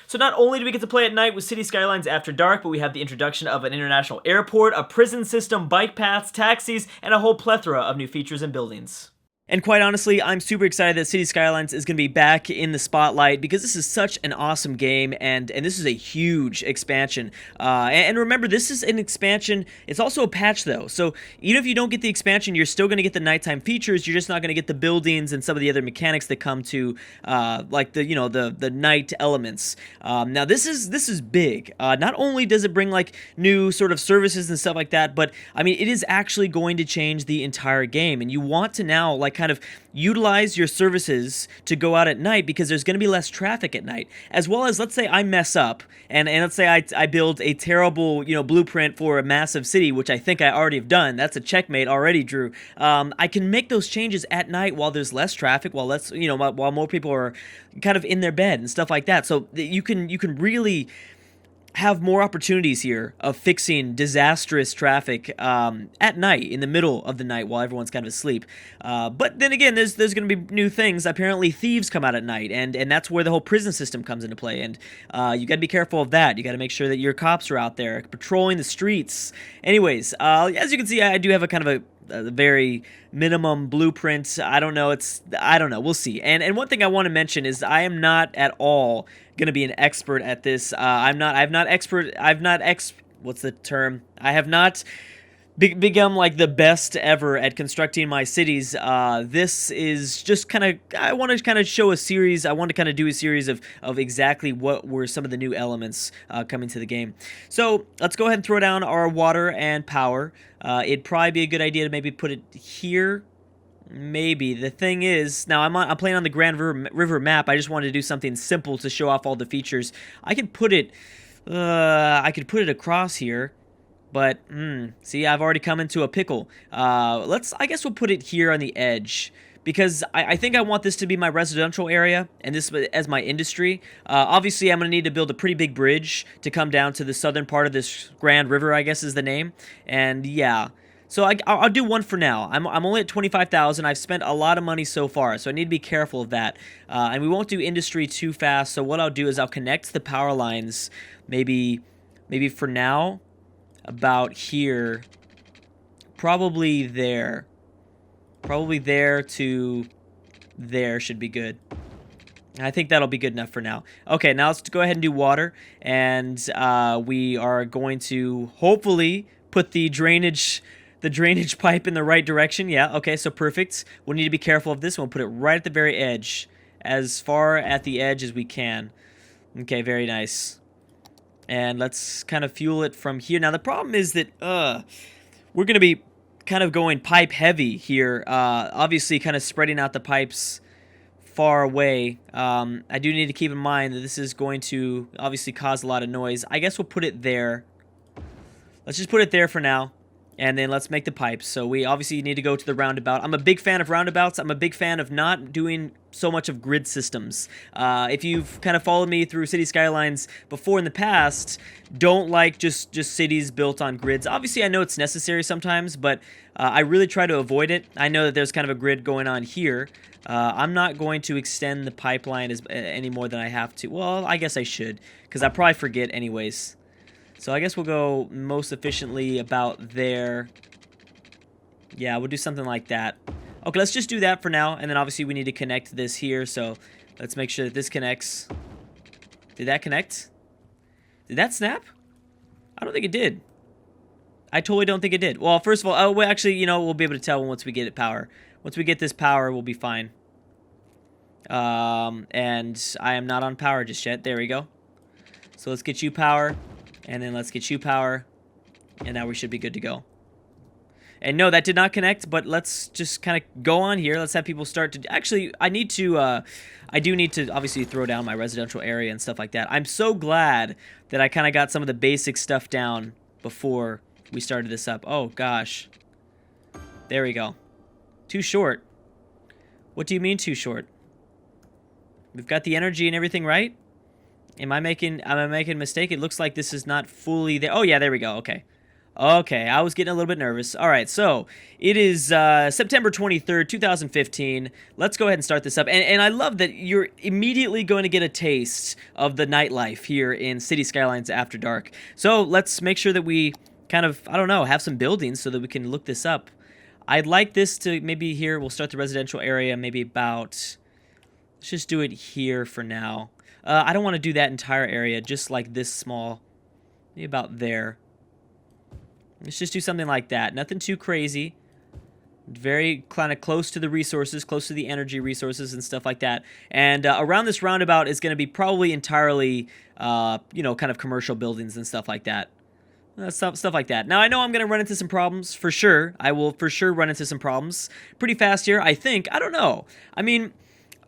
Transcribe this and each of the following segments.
So not only do we get to play at night with Cities Skylines After Dark, but we have the introduction of an international airport, a prison system, bike paths, taxis, and a whole plethora of new features and buildings. And quite honestly, I'm super excited that Cities Skylines is going to be back in the spotlight because this is such an awesome game, and this is a huge expansion. And remember, this is an expansion. It's also a patch, though. So even if you don't get the expansion, you're still going to get the nighttime features. You're just not going to get the buildings and some of the other mechanics that come to, like the night elements. Now this is big. Not only does it bring like new sort of services and stuff like that, but I mean it is actually going to change the entire game, and you want to now like kind of utilize your services to go out at night because there's going to be less traffic at night, as well as, let's say I mess up and let's say I build a terrible blueprint for a massive city, which I think I already have done. That's a checkmate already, Drew. I can make those changes at night while there's less traffic, while while more people are kind of in their bed and stuff like that. So you can really have more opportunities here of fixing disastrous traffic at night, in the middle of the night while everyone's kind of asleep. But then again, there's going to be new things. Apparently thieves come out at night, and that's where the whole prison system comes into play, and you got to be careful of that. You got to make sure that your cops are out there patrolling the streets. Anyways, as you can see, I do have a kind of a very minimum blueprint. I don't know. We'll see. And one thing I want to mention is I am not at all going to be an expert at this. What's the term? I have not become like the best ever at constructing my cities. This is just kind of, I want to kind of show a series. I want to kind of do a series of exactly what were some of the new elements coming to the game. So let's go ahead and throw down our water and power. It'd probably be a good idea to maybe put it here. Maybe. The thing is, now I'm playing on the Grand River map. I just wanted to do something simple to show off all the features. I could put it across here, but see, I've already come into a pickle. I guess we'll put it here on the edge, because I think I want this to be my residential area and this as my industry. Obviously, I'm going to need to build a pretty big bridge to come down to the southern part of this Grand River, I guess is the name. And yeah, so I'll do one for now. I'm only at 25,000. I've spent a lot of money so far, so I need to be careful of that. And we won't do industry too fast, so what I'll do is I'll connect the power lines maybe for now about here, probably there to there should be good. I think that'll be good enough for now. Okay, now let's go ahead and do water, and we are going to hopefully put the drainage pipe in the right direction. Yeah, okay, so perfect. We'll need to be careful of this. We'll put it right at the very edge, as far at the edge as we can. Okay, very nice. And let's kind of fuel it from here. Now, the problem is that we're going to be kind of going pipe heavy here. Obviously, kind of spreading out the pipes far away. I do need to keep in mind that this is going to obviously cause a lot of noise. I guess we'll put it there. Let's just put it there for now. And then let's make the pipes. So we obviously need to go to the roundabout. I'm a big fan of roundabouts. I'm a big fan of not doing so much of grid systems. If you've kind of followed me through City Skylines before in the past, don't like just cities built on grids. Obviously, I know it's necessary sometimes, but I really try to avoid it. I know that there's kind of a grid going on here. I'm not going to extend the pipeline any more than I have to. Well, I guess I should, because I probably forget anyways. So I guess we'll go most efficiently about there. Yeah, we'll do something like that. Okay, let's just do that for now. And then obviously we need to connect this here. So let's make sure that this connects. Did that connect? Did that snap? I don't think it did. I totally don't think it did. Well, first of all, well, actually, we'll be able to tell once we get it power. Once we get this power, we'll be fine. And I am not on power just yet. There we go. So let's get you power. And then let's get you power. And now we should be good to go. And no, that did not connect, but let's just kind of go on here. Let's have people start to... Actually, I do need to obviously throw down my residential area and stuff like that. I'm so glad that I kind of got some of the basic stuff down before we started this up. Oh, gosh. There we go. Too short. What do you mean too short? We've got the energy and everything, right? Am I making a mistake? It looks like this is not fully there. Oh, yeah, there we go. Okay. Okay, I was getting a little bit nervous. All right, so it is September 23rd, 2015. Let's go ahead and start this up. And I love that you're immediately going to get a taste of the nightlife here in City Skylines After Dark. So let's make sure that we kind of, I don't know, have some buildings so that we can look this up. I'd like this to maybe here, we'll start the residential area maybe about, let's just do it here for now. I don't want to do that entire area, just like this small, maybe about there. Let's just do something like that. Nothing too crazy. Very kind of close to the resources, close to the energy resources and stuff like that. And around this roundabout is going to be probably entirely, you know, kind of commercial buildings and stuff like that. Stuff like that. Now, I know I'm going to run into some problems, for sure. I will for sure run into some problems pretty fast here, I think. I don't know. I mean,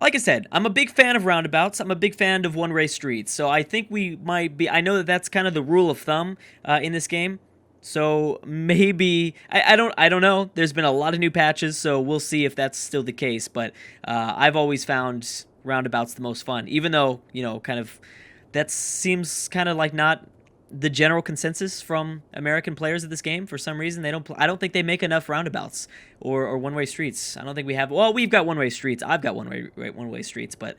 like I said, I'm a big fan of roundabouts. I'm a big fan of one-way streets. So I think we might be... I know that that's kind of the rule of thumb in this game. So maybe... I don't know. There's been a lot of new patches, so we'll see if that's still the case. But I've always found roundabouts the most fun. Even though, you know, kind of... That seems kind of like not the general consensus from American players of this game. For some reason, they don't. I don't think they make enough roundabouts or one-way streets. I don't think we have. Well, we've got one-way streets. I've got one-way streets, but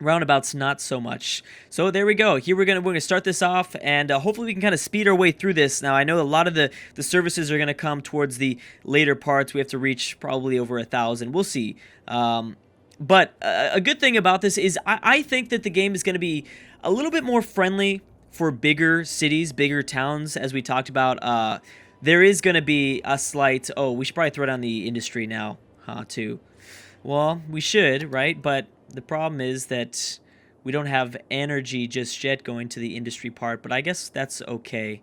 roundabouts not so much. So there we go. Here we're gonna start this off, and hopefully we can kind of speed our way through this. Now I know a lot of the services are gonna come towards the later parts. We have to reach probably over 1,000. We'll see. But a good thing about this is I think that the game is going to be a little bit more friendly for bigger cities, bigger towns, as we talked about. There is going to be a slight... Oh, we should probably throw down the industry now, too. Well, we should, right? But the problem is that we don't have energy just yet going to the industry part, but I guess that's okay.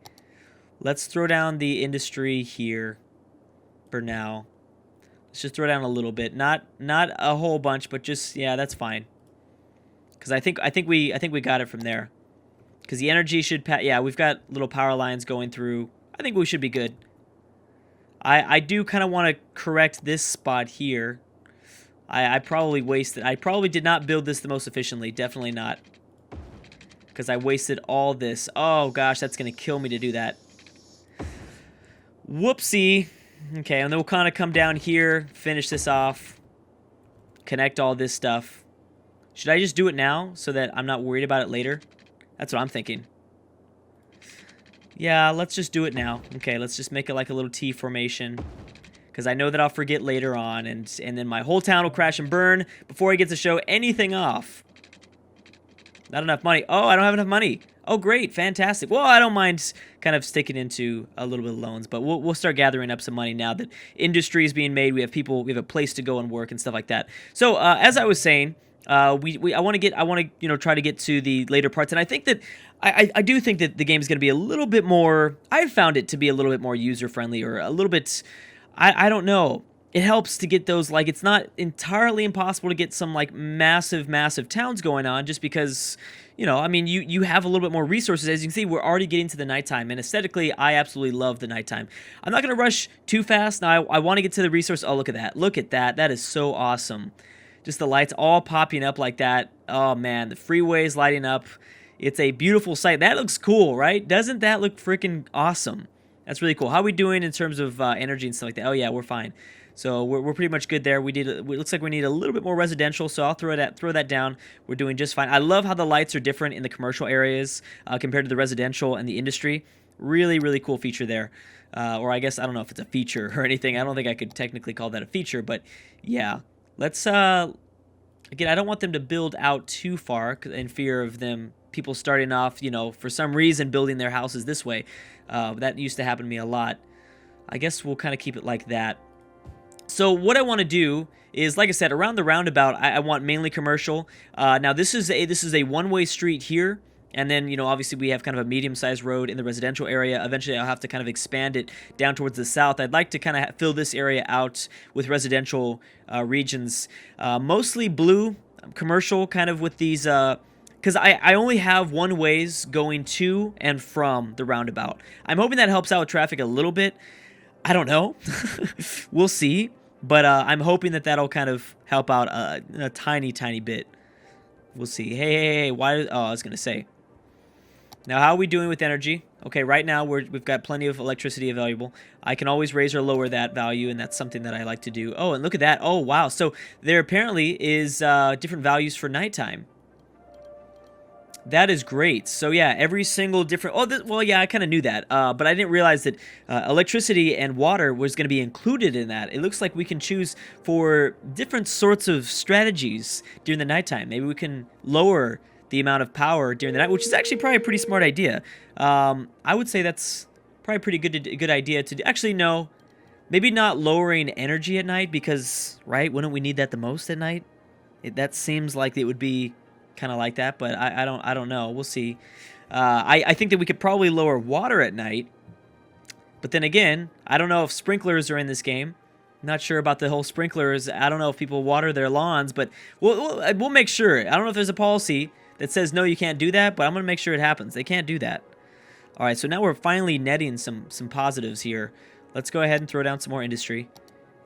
Let's throw down the industry here for now. Let's just throw down a little bit, not a whole bunch, but just, yeah, that's fine. Because I think we got it from there. Because the energy should, yeah, we've got little power lines going through. I think we should be good. I do kind of want to correct this spot here. I probably wasted. I probably did not build this the most efficiently. Definitely not. Because I wasted all this. Oh gosh, that's gonna kill me to do that. Whoopsie. Okay, and then we'll kind of come down here, finish this off, connect all this stuff. Should I just do it now so that I'm not worried about it later? That's what I'm thinking. Yeah, let's just do it now. Okay, let's just make it like a little T formation. Because I know that I'll forget later on, and then my whole town will crash and burn before I get to show anything off. Not enough money. Oh, I don't have enough money. Oh, great. Fantastic. Well, I don't mind kind of sticking into a little bit of loans, but we'll start gathering up some money now that industry is being made. We have people, we have a place to go and work and stuff like that. So, as I was saying, I want to you know, try to get to the later parts, and I think that I do think that the game is going to be a little bit more. I've found it to be a little bit more user friendly, or a little bit. I don't know. It helps to get those, like, it's not entirely impossible to get some, like, massive towns going on, just because, you know, I mean, you have a little bit more resources. As you can see, we're already getting to the nighttime, and aesthetically, I absolutely love the nighttime. I'm not going to rush too fast. Now, I want to get to the resource. Oh, look at that. Look at that. That is so awesome. Just the lights all popping up like that. Oh, man, the freeway's lighting up. It's a beautiful sight. That looks cool, right? Doesn't that look freaking awesome? That's really cool. How are we doing in terms of energy and stuff like that? Oh, yeah, we're fine. So we're pretty much good there. It looks like we need a little bit more residential, so I'll throw that down. We're doing just fine. I love how the lights are different in the commercial areas compared to the residential and the industry. Really, really cool feature there. Or I guess, I don't know if it's a feature or anything. I don't think I could technically call that a feature, but yeah. Let's, again, I don't want them to build out too far in fear of people starting off, you know, for some reason building their houses this way. That used to happen to me a lot. I guess we'll kind of keep it like that. So what I want to do is, like I said, around the roundabout, I want mainly commercial. Now this is a one-way street here, and then, you know, obviously we have kind of a medium-sized road in the residential area. Eventually I'll have to kind of expand it down towards the south. I'd like to kind of fill this area out with residential regions, mostly blue, commercial, kind of with these. Because I only have one ways going to and from the roundabout. I'm hoping that helps out with traffic a little bit. I don't know. We'll see. But I'm hoping that that'll kind of help out a tiny bit. We'll see. Hey, why? Oh, I was going to say. Now, how are we doing with energy? Okay, right now we've got plenty of electricity available. I can always raise or lower that value, and that's something that I like to do. Oh, and look at that. Oh, wow. So there apparently is different values for nighttime. That is great. So yeah, every single different... Oh, well, yeah, I kind of knew that. But I didn't realize that electricity and water was going to be included in that. It looks like we can choose for different sorts of strategies during the nighttime. Maybe we can lower the amount of power during the night, which is actually probably a pretty smart idea. I would say that's probably a pretty good idea to do. Actually, no. Maybe not lowering energy at night because, right, wouldn't we need that the most at night? That seems like it would be kind of like that, but I don't know. We'll see. I think that we could probably lower water at night, but then again, I don't know if sprinklers are in this game. Not sure about the whole sprinklers. I don't know if people water their lawns, but we'll make sure. I don't know if there's a policy that says no, you can't do that, but I'm gonna make sure it happens. They can't do that. All right, so now we're finally netting some positives here. Let's go ahead and throw down some more industry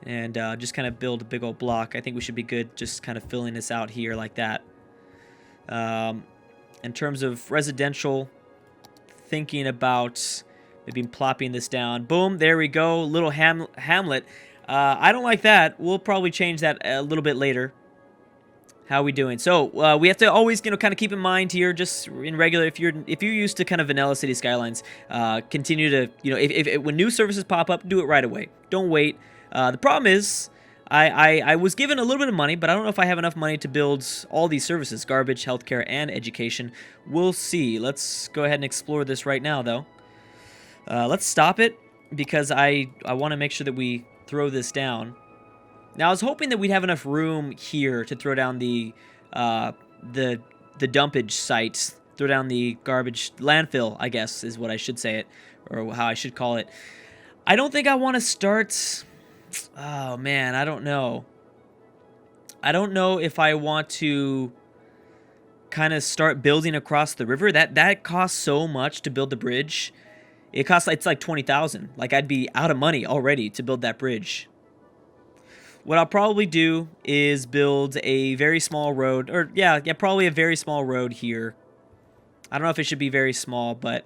and just kind of build a big old block. I think we should be good just kind of filling this out here like that. In terms of residential, thinking about maybe plopping this down. Boom, there we go, little hamlet. I don't like that. We'll probably change that a little bit later. How are we doing? So we have to always, kind of keep in mind here, just in regular, if you're used to kind of vanilla City Skylines, continue to, if when new services pop up, do it right away. Don't wait. The problem is, I was given a little bit of money, but I don't know if I have enough money to build all these services: garbage, healthcare, and education. We'll see. Let's go ahead and explore this right now, though. Let's stop it because I want to make sure that we throw this down. Now, I was hoping that we'd have enough room here to throw down the dumpage site, throw down the garbage landfill, I guess is what I should say it, or how I should call it. I don't think I want to start... Oh, man, I don't know. I don't know if I want to kind of start building across the river. That costs so much to build the bridge. It's like 20,000. Like, I'd be out of money already to build that bridge. What I'll probably do is build a very small road, or yeah, probably a very small road here. I don't know if it should be very small, but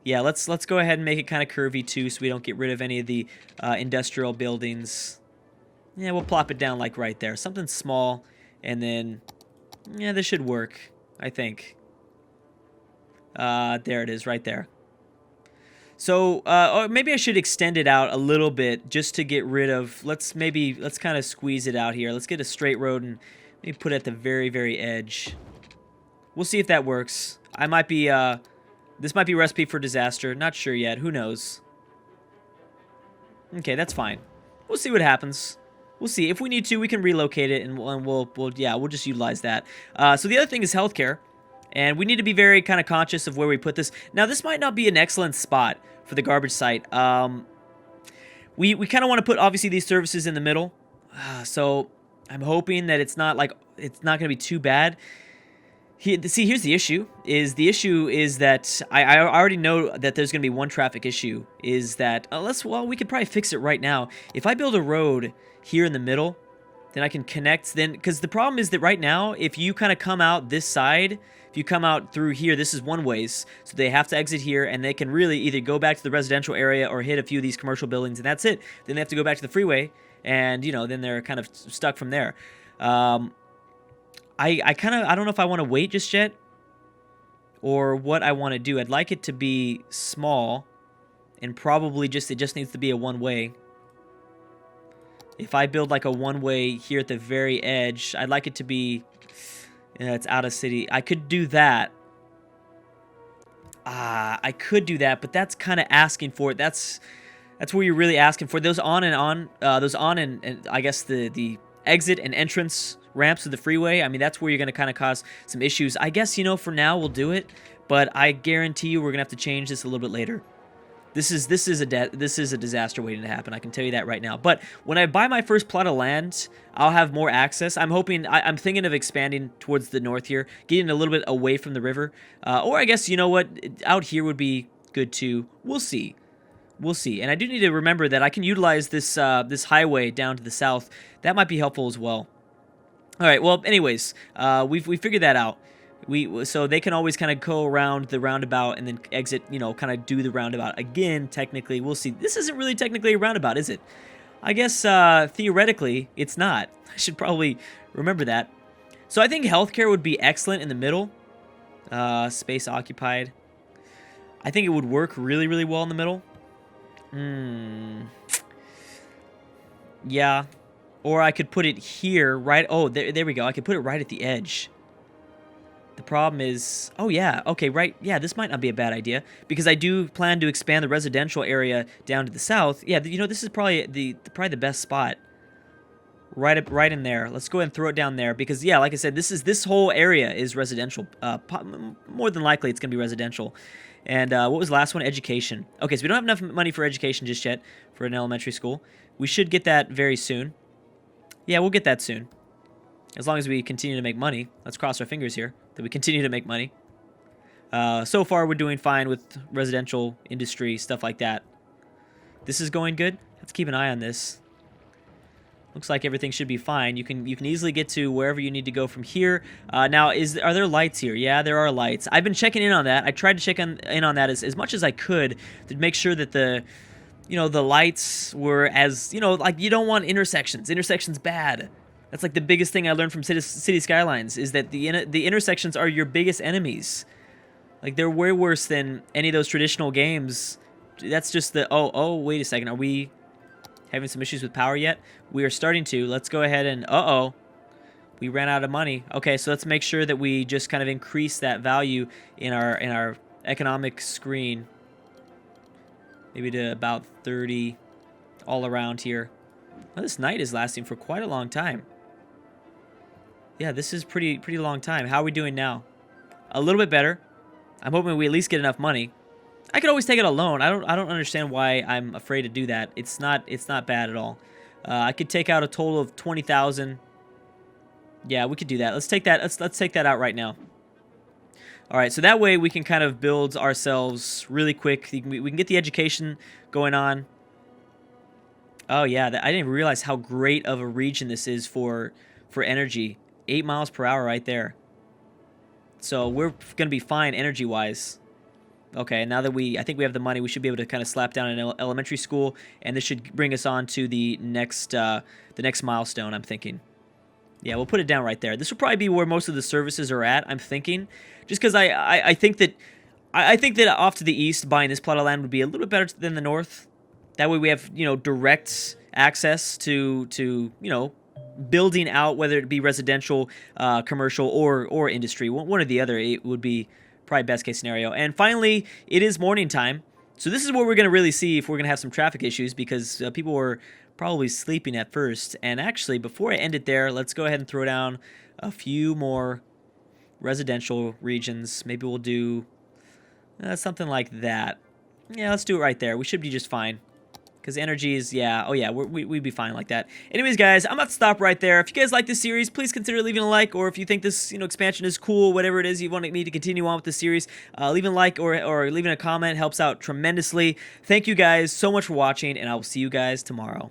yeah, let's go ahead and make it kind of curvy too, so we don't get rid of any of the industrial buildings. Yeah, we'll plop it down like right there, something small, and then yeah, this should work, I think. There it is, right there. So, or maybe I should extend it out a little bit just to get rid of, let's kind of squeeze it out here. Let's get a straight road and maybe put it at the very, very edge. We'll see if that works. I might be, this might be a recipe for disaster. Not sure yet. Who knows? Okay, that's fine. We'll see what happens. We'll see. If we need to, we can relocate it, and we'll just utilize that. So the other thing is healthcare. And we need to be very kind of conscious of where we put this. Now, this might not be an excellent spot for the garbage site. We kind of want to put, obviously, these services in the middle. So I'm hoping that it's not going to be too bad. Here's the issue. The issue is that I already know that there's going to be one traffic issue. Is that, we could probably fix it right now. If I build a road here in the middle, then I can connect, because the problem is that right now, if you kind of come out this side, if you come out through here, this is one ways, so they have to exit here, and they can really either go back to the residential area or hit a few of these commercial buildings, and that's it. Then they have to go back to the freeway, and, then they're kind of stuck from there. I don't know if I want to wait just yet, or what I want to do. I'd like it to be small, and probably it just needs to be a one-way. If I build like a one-way here at the very edge, I'd like it to be, it's out of city. I could do that. I could do that, but that's kind of asking for it. That's where you're really asking for those and I guess the exit and entrance ramps to the freeway. I mean, that's where you're going to kind of cause some issues. I guess, for now we'll do it, but I guarantee you we're going to have to change this a little bit later. This is a disaster waiting to happen. I can tell you that right now. But when I buy my first plot of land, I'll have more access. I'm I'm thinking of expanding towards the north here, getting a little bit away from the river. Or I guess, out here would be good too. We'll see. We'll see. And I do need to remember that I can utilize this this highway down to the south. That might be helpful as well. All right. Well, anyways, we figured that out. So they can always kind of go around the roundabout and then exit, you know, kind of do the roundabout again. Technically, we'll see. This isn't really technically a roundabout, is it? I guess theoretically it's not. I should probably remember that. So I think healthcare would be excellent in the middle. Space occupied. I think it would work really, really well in the middle. Yeah. Or I could put it here, right? Oh, there we go. I could put it right at the edge. The problem is, oh yeah, okay, right, yeah, this might not be a bad idea, because I do plan to expand the residential area down to the south. Yeah, you know, this is probably the best spot. Right in there. Let's go ahead and throw it down there, because yeah, like I said, this whole area is residential. More than likely, it's gonna be residential. And what was the last one? Education. Okay, so we don't have enough money for education just yet for an elementary school. We should get that very soon. Yeah, we'll get that soon. As long as we continue to make money. Let's cross our fingers here that we continue to make money. So far, we're doing fine with residential industry, stuff like that. This is going good. Let's keep an eye on this. Looks like everything should be fine. You can easily get to wherever you need to go from here. Now, are there lights here? Yeah, there are lights. I've been checking in on that. I tried to check in on that as much as I could to make sure that the lights were as, like, you don't want intersections. Intersections bad. That's like the biggest thing I learned from Cities Skylines, is that the intersections are your biggest enemies. Like, they're way worse than any of those traditional games. That's just the... Oh, wait a second. Are we having some issues with power yet? We are starting to. Let's go ahead and... Uh-oh. We ran out of money. Okay, so let's make sure that we just kind of increase that value in our economic screen. Maybe to about 30 all around here. Well, this night is lasting for quite a long time. Yeah, this is pretty long time. How are we doing now? A little bit better. I'm hoping we at least get enough money. I could always take it alone. I don't understand why I'm afraid to do that. It's not bad at all. I could take out a total of 20,000. Yeah, we could do that. Let's take that. Let's take that out right now. All right, so that way we can kind of build ourselves really quick. We can get the education going on. Oh yeah, I didn't even realize how great of a region this is for energy. 8 miles per hour right there. So we're going to be fine energy-wise. Okay, now that I think we have the money, we should be able to kind of slap down an elementary school, and this should bring us on to the next milestone, I'm thinking. Yeah, we'll put it down right there. This will probably be where most of the services are at, I'm thinking. Just because I think that off to the east, buying this plot of land would be a little bit better than the north. That way we have, direct access to building out, whether it be residential, commercial, or industry. One or the other, it would be probably best case scenario. And finally, it is morning time. So this is where we're going to really see if we're going to have some traffic issues, because people were probably sleeping at first. And actually, before I end it there, let's go ahead and throw down a few more residential regions. Maybe we'll do something like that. Yeah, let's do it right there. We should be just fine. Because energy is, yeah, oh yeah, we'd be fine like that. Anyways, guys, I'm about to stop right there. If you guys like this series, please consider leaving a like, or if you think this, expansion is cool, whatever it is you want me to continue on with the series, leaving a like or leaving a comment helps out tremendously. Thank you guys so much for watching, and I will see you guys tomorrow.